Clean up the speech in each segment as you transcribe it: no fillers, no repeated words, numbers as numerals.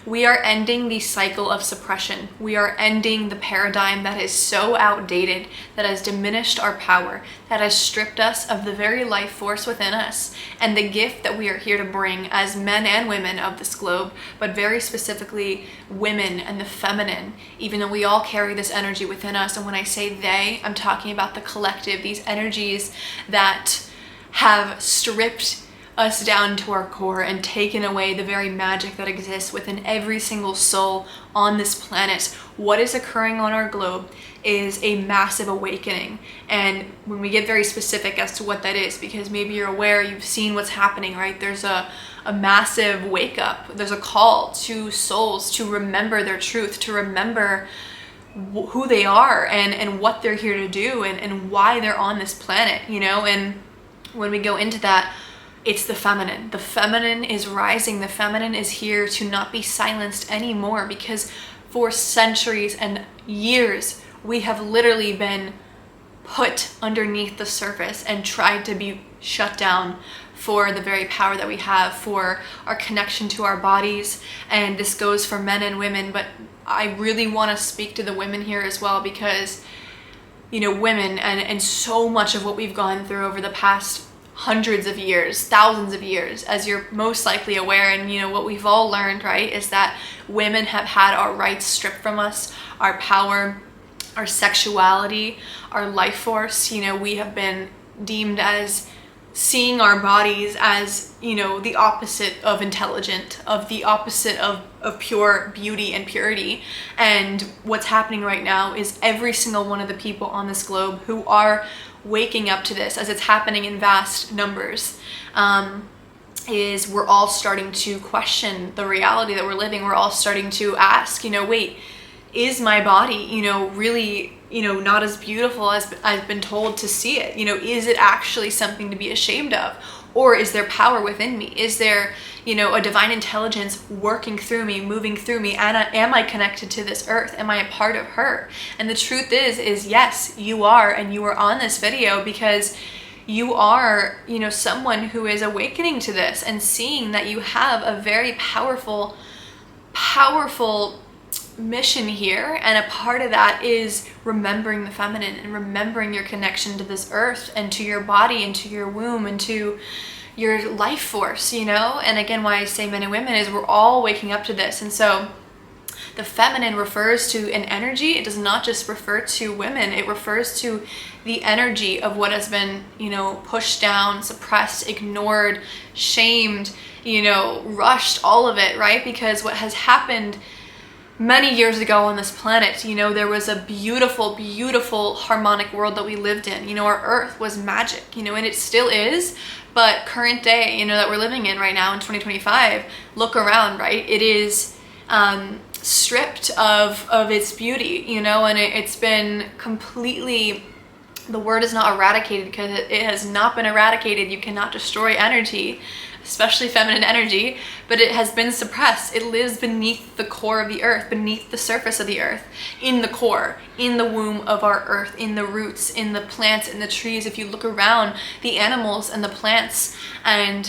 We are ending the cycle of suppression. We are ending the paradigm that is so outdated, that has diminished our power, that has stripped us of the very life force within us and the gift that we are here to bring as men and women of this globe, but very specifically women and the feminine, even though we all carry this energy within us. And when I say they, I'm talking about the collective, these energies that have stripped us down to our core and taken away the very magic that exists within every single soul on this planet. What is occurring on our globe is a massive awakening. And when we get very specific as to what that is, because maybe you're aware, you've seen what's happening, right? There's a massive wake up. There's a call to souls to remember their truth, to remember who they are and what they're here to do and why they're on this planet, you know? And when we go into that, it's the feminine. The feminine is rising. The feminine is here to not be silenced anymore, because for centuries and years, we have literally been put underneath the surface and tried to be shut down for the very power that we have, for our connection to our bodies. And this goes for men and women, but I really want to speak to the women here as well, because, you know, women and so much of what we've gone through over the past hundreds of years, thousands of years, as you're most likely aware, and you know what we've all learned, right, is that women have had our rights stripped from us, our power, our sexuality, our life force. You know, we have been deemed as seeing our bodies as, you know, the opposite of intelligent, of the opposite of pure beauty and purity. And what's happening right now is every single one of the people on this globe who are waking up to this, as it's happening in vast numbers, is we're all starting to question the reality that we're living. We're all starting to ask, you know, wait, is my body, you know, really, you know, not as beautiful as I've been told to see it? You know, is it actually something to be ashamed of? Or is there power within me? Is there, you know, a divine intelligence working through me, moving through me? And am I connected to this earth? Am I a part of her? And the truth is yes, you are. And you are on this video because you are, you know, someone who is awakening to this and seeing that you have a very powerful mission here. And a part of that is remembering the feminine and remembering your connection to this earth and to your body and to your womb and to your life force, you know? And again, why I say men and women is we're all waking up to this. And so the feminine refers to an energy. It does not just refer to women. It refers to the energy of what has been, you know, pushed down, suppressed, ignored, shamed, you know, rushed, all of it, right? Because what has happened many years ago on this planet, you know, there was a beautiful, beautiful harmonic world that we lived in. You know, our earth was magic, you know, and it still is. But current day, you know, that we're living in right now in 2025, look around, right? It is stripped of its beauty, you know, and it's been completely, the word is not eradicated, because it has not been eradicated. You cannot destroy energy, especially feminine energy, but it has been suppressed. It lives beneath the core of the earth, beneath the surface of the earth, in the core, in the womb of our earth, in the roots, in the plants, in the trees. If you look around, the animals and the plants and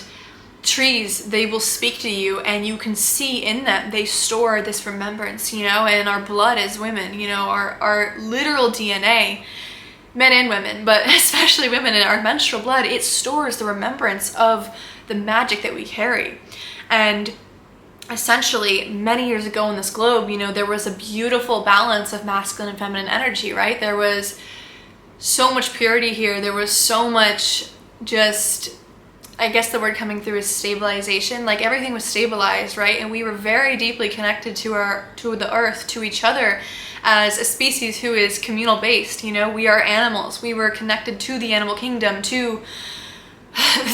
trees, they will speak to you, and you can see in them, they store this remembrance, you know. And our blood as women, you know, our literal DNA, men and women, but especially women, in our menstrual blood, it stores the remembrance of the magic that we carry. And essentially, many years ago on this globe, you know, there was a beautiful balance of masculine and feminine energy, right? There was so much purity here. There was so much, just, I guess the word coming through is stabilization. Like everything was stabilized, right? And we were very deeply connected to the earth, to each other, as a species who is communal based. You know, we are animals. We were connected to the animal kingdom, to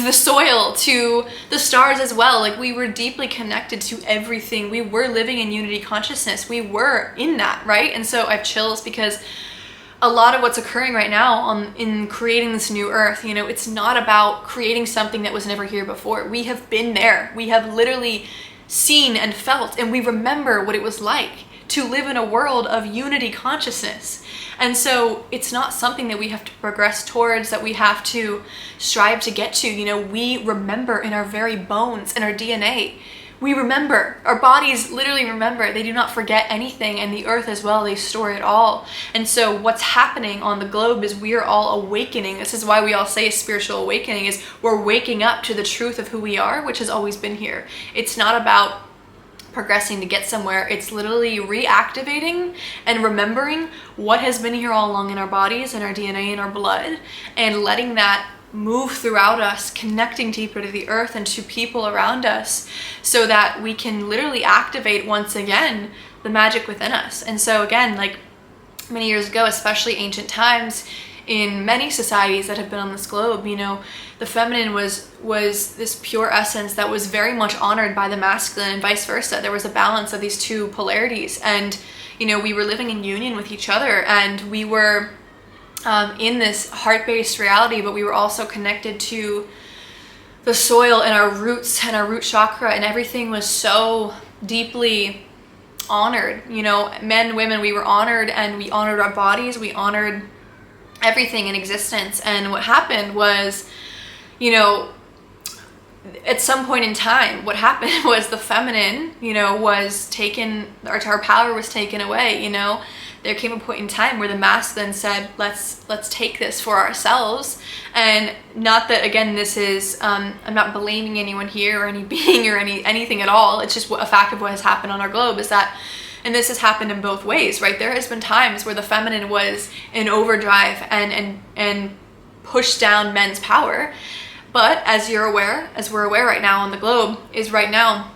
the soil, to the stars as well. Like we were deeply connected to everything. We were living in unity consciousness. We were in that, right? And so I have chills, because a lot of what's occurring right now in creating this new earth, you know, it's not about creating something that was never here before. We have been there. We have literally seen and felt, and we remember what it was like to live in a world of unity consciousness. And so it's not something that we have to progress towards, that we have to strive to get to. You know, we remember in our very bones, in our DNA. we remember. Our bodies literally remember. They do not forget anything, and the earth as well, they store it all. And so what's happening on the globe is we are all awakening. This is why we all say a spiritual awakening, is we're waking up to the truth of who we are, which has always been here. It's not about progressing to get somewhere. It's literally reactivating and remembering what has been here all along in our bodies and our DNA and our blood, and letting that move throughout us, connecting deeper to the earth and to people around us, so that we can literally activate once again the magic within us. And so again, like many years ago, especially ancient times, in many societies that have been on this globe, you know, the feminine was this pure essence that was very much honored by the masculine, and vice versa. There was a balance of these two polarities, and you know, we were living in union with each other, and we were in this heart-based reality, but we were also connected to the soil and our roots and our root chakra, and everything was so deeply honored. You know, men, women, we were honored, and we honored our bodies, we honored everything in existence. And what happened was, you know, at some point in time, what happened was the feminine, you know, was taken, our power was taken away. You know, there came a point in time where the masculine said, let's take this for ourselves. And not that, again, this is, I'm not blaming anyone here or any being or anything at all. It's just a fact of what has happened on our globe, is that, and this has happened in both ways, right? There has been times where the feminine was in overdrive and pushed down men's power. But as you're aware, as we're aware right now on the globe, is right now,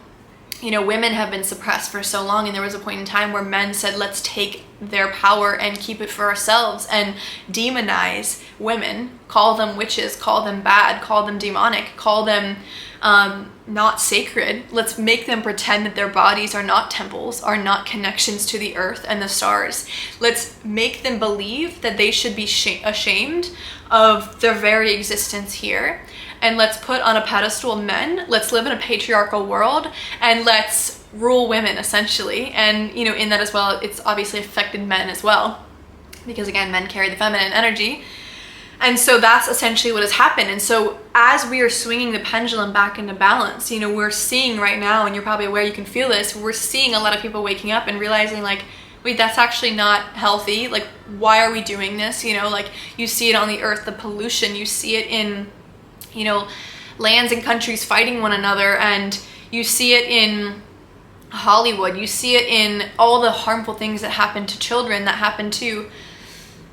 you know, women have been suppressed for so long, and there was a point in time where men said, let's take their power and keep it for ourselves, and demonize women, call them witches, call them bad, call them demonic, call them not sacred. Let's make them pretend that their bodies are not temples, are not connections to the earth and the stars. Let's make them believe that they should be ashamed of their very existence here. And let's put on a pedestal men. Let's live in a patriarchal world, and let's rule women, essentially. And, you know, in that as well, it's obviously affected men as well, because again, men carry the feminine energy. And so that's essentially what has happened. And so as we are swinging the pendulum back into balance, you know, we're seeing right now, and you're probably aware, you can feel this, we're seeing a lot of people waking up and realizing, like, wait, that's actually not healthy. Like, why are we doing this? You know, like, you see it on the earth, the pollution, you see it in, you know, lands and countries fighting one another, and you see it in Hollywood, you see it in all the harmful things that happen to children, that happen to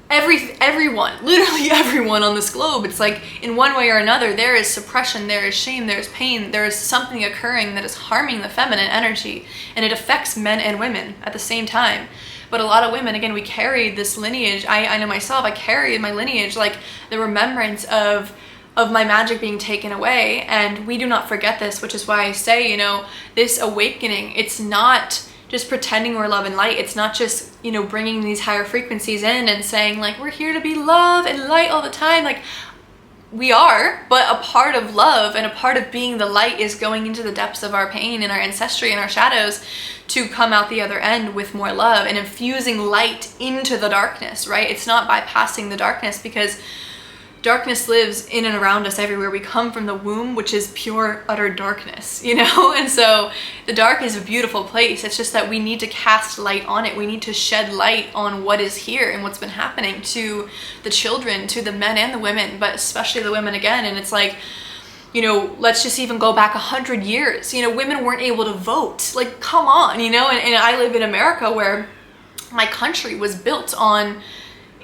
everyone, literally everyone on this globe. It's like, in one way or another, there is suppression, there is shame, there is pain, there is something occurring that is harming the feminine energy, and it affects men and women at the same time. But a lot of women, again, we carry this lineage. I know myself, I carry in my lineage, like, the remembrance of my magic being taken away, and we do not forget this, which is why I say, you know, this awakening, it's not just pretending we're love and light. It's not just, you know, bringing these higher frequencies in and saying, like, we're here to be love and light all the time. Like, we are, but a part of love and a part of being the light is going into the depths of our pain and our ancestry and our shadows to come out the other end with more love and infusing light into the darkness, right? It's not bypassing the darkness, because darkness lives in and around us everywhere. We come from the womb, which is pure, utter darkness, you know? And so the dark is a beautiful place. It's just that we need to cast light on it. We need to shed light on what is here and what's been happening to the children, to the men and the women, but especially the women again. And it's like, you know, let's just even go back 100 years. You know, women weren't able to vote. Like, come on, you know? And I live in America, where my country was built on,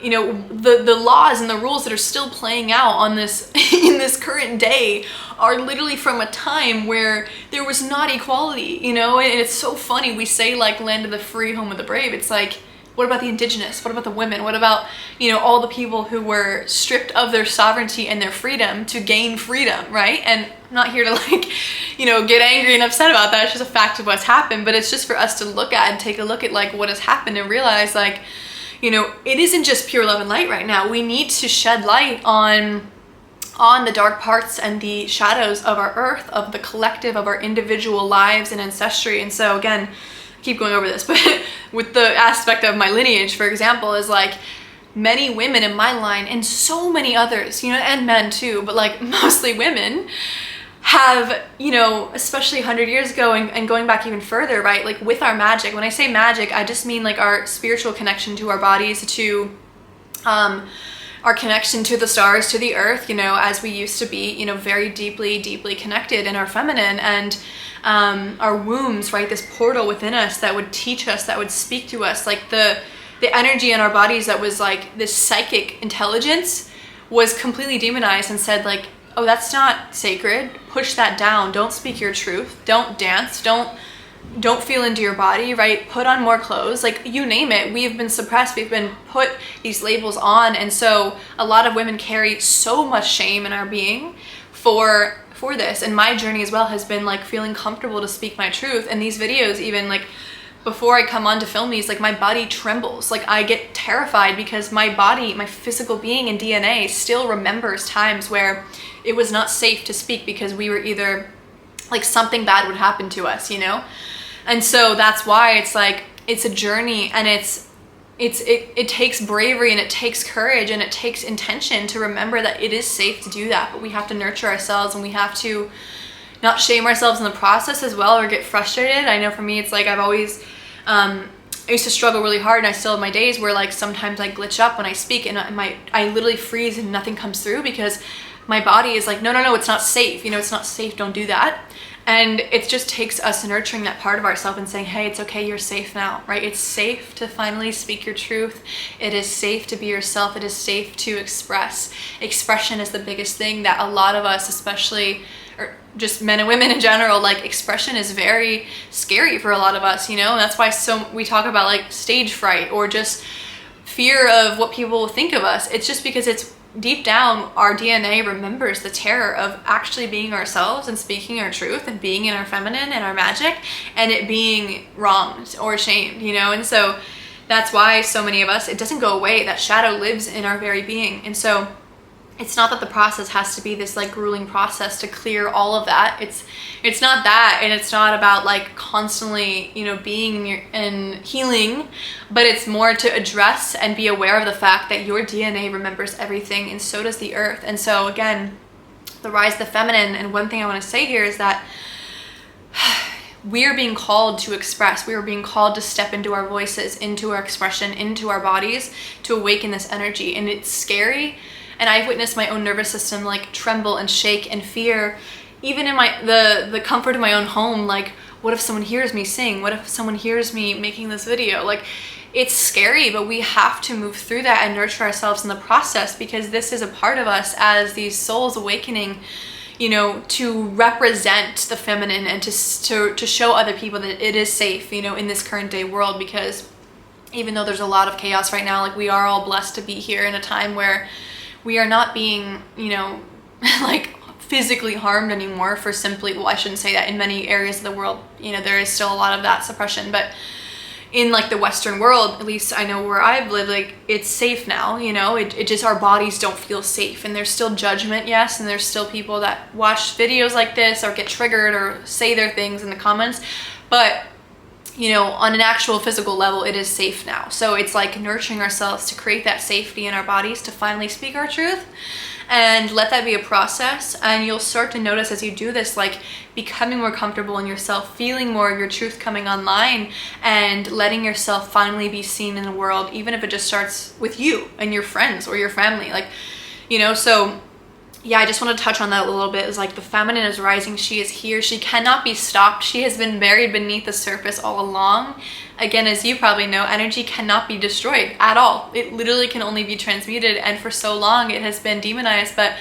you know, the laws and the rules that are still playing out on this in this current day are literally from a time where there was not equality, you know? And it's so funny, we say, like, land of the free, home of the brave. It's like, what about the indigenous? What about the women? What about, you know, all the people who were stripped of their sovereignty and their freedom to gain freedom, right? And I'm not here to, like, you know, get angry and upset about that. It's just a fact of what's happened. But it's just for us to look at and take a look at, like, what has happened and realize, like, you know, it isn't just pure love and light right now. We need to shed light on the dark parts and the shadows of our earth, of the collective, of our individual lives and ancestry. And so again, I keep going over this, but with the aspect of my lineage, for example, is like, many women in my line and so many others, you know, and men too, but like mostly women, have, you know, especially 100 years ago and going back even further, right? Like with our magic, when I say magic, I just mean like our spiritual connection to our bodies, to our connection to the stars, to the earth, you know, as we used to be, you know, very deeply connected in our feminine, and our wombs, right? This portal within us that would teach us, that would speak to us, like the energy in our bodies that was like this psychic intelligence was completely demonized and said like, oh, that's not sacred. Push that down. Don't speak your truth. Don't dance. Don't feel into your body, right? Put on more clothes, like you name it. We've been suppressed. We've been put these labels on. And so a lot of women carry so much shame in our being for this. And my journey as well has been like feeling comfortable to speak my truth. And these videos, even like before I come on to film these, like my body trembles. Like I get terrified because my body, my physical being and DNA still remembers times where it was not safe to speak because we were either like something bad would happen to us, you know? And so that's why it's like, it's a journey, and it takes bravery and it takes courage and it takes intention to remember that it is safe to do that, but we have to nurture ourselves and we have to not shame ourselves in the process as well or get frustrated. I know for me, it's like I've always, I used to struggle really hard, and I still have my days where like sometimes I glitch up when I speak and I literally freeze and nothing comes through because my body is like, no, it's not safe. You know, it's not safe. Don't do that. And it just takes us nurturing that part of ourselves and saying, hey, it's okay. You're safe now, right? It's safe to finally speak your truth. It is safe to be yourself. It is safe to express. Expression is the biggest thing that a lot of us, especially, or just men and women in general, like expression is very scary for a lot of us, you know? And that's why we talk about like stage fright or just fear of what people will think of us. It's just because it's deep down, our DNA remembers the terror of actually being ourselves and speaking our truth and being in our feminine and our magic, and it being wronged or shamed, you know? And so that's why so many of us, it doesn't go away. That shadow lives in our very being. And so it's not that the process has to be this like grueling process to clear all of that. It's not that, and it's not about like constantly, you know, being in healing, but it's more to address and be aware of the fact that your DNA remembers everything, and so does the earth. And so again, the rise of the feminine, and one thing I want to say here is that we are being called to express. We are being called to step into our voices, into our expression, into our bodies, to awaken this energy. And it's scary. And I've witnessed my own nervous system like tremble and shake and fear, even in the comfort of my own home. Like, what if someone hears me sing? What if someone hears me making this video? Like, it's scary, but we have to move through that and nurture ourselves in the process, because this is a part of us as these souls awakening, you know, to represent the feminine and to show other people that it is safe, you know, in this current day world. Because even though there's a lot of chaos right now, like we are all blessed to be here in a time where we are not being, you know, like physically harmed anymore for simply, well, I shouldn't say that. In many areas of the world, you know, there is still a lot of that suppression, but in like the Western world, at least I know where I've lived, like it's safe now, you know, it just, our bodies don't feel safe, and there's still judgment, yes, and there's still people that watch videos like this or get triggered or say their things in the comments, but you know, on an actual physical level, it is safe now. So it's like nurturing ourselves to create that safety in our bodies to finally speak our truth, and let that be a process. And you'll start to notice as you do this, like becoming more comfortable in yourself, feeling more of your truth coming online, and letting yourself finally be seen in the world, even if it just starts with you and your friends or your family, like, you know. So yeah, I just want to touch on that a little bit. Is like the feminine is rising. She is here. She cannot be stopped. She has been buried beneath the surface all along. Again, as you probably know, energy cannot be destroyed at all. It literally can only be transmuted. And for so long, it has been demonized. But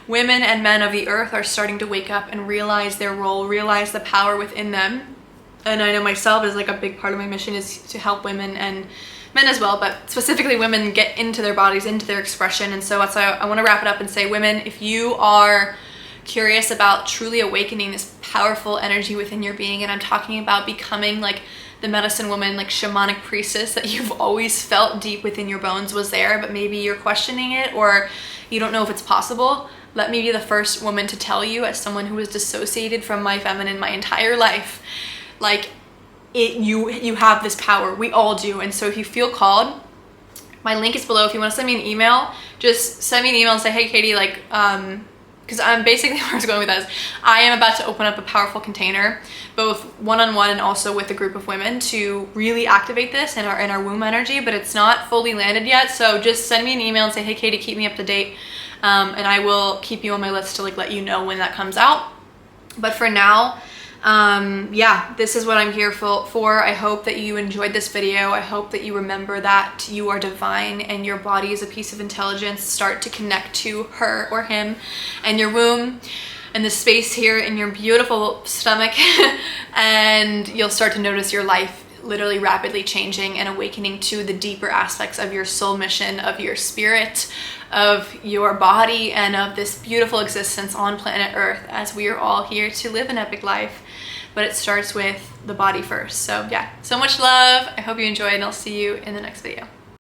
women and men of the earth are starting to wake up and realize their role, realize the power within them. And I know myself is like a big part of my mission is to help women and men as well, but specifically women, get into their bodies, into their expression. And so that's why I want to wrap it up and say, women, if you are curious about truly awakening this powerful energy within your being, and I'm talking about becoming like the medicine woman, like shamanic priestess that you've always felt deep within your bones was there, but maybe you're questioning it or you don't know if it's possible, let me be the first woman to tell you, as someone who was dissociated from my feminine my entire life, like you have this power. We all do. And so if you feel called, my link is below. If you want to send me an email, just send me an email and say, hey Katie, like because I'm basically where I was going with this. I am about to open up a powerful container, both one-on-one and also with a group of women, to really activate this in our womb energy, but it's not fully landed yet. So just send me an email and say, hey Katie, keep me up to date. And I will keep you on my list to like let you know when that comes out. But for now, yeah, this is what I'm here for. I hope that you enjoyed this video. I hope that you remember that you are divine and your body is a piece of intelligence. Start to connect to her or him and your womb and the space here in your beautiful stomach and you'll start to notice your life literally rapidly changing and awakening to the deeper aspects of your soul mission, of your spirit, of your body, and of this beautiful existence on planet Earth, as we are all here to live an epic life. But it starts with the body first. So yeah, so much love. I hope you enjoyed, and I'll see you in the next video.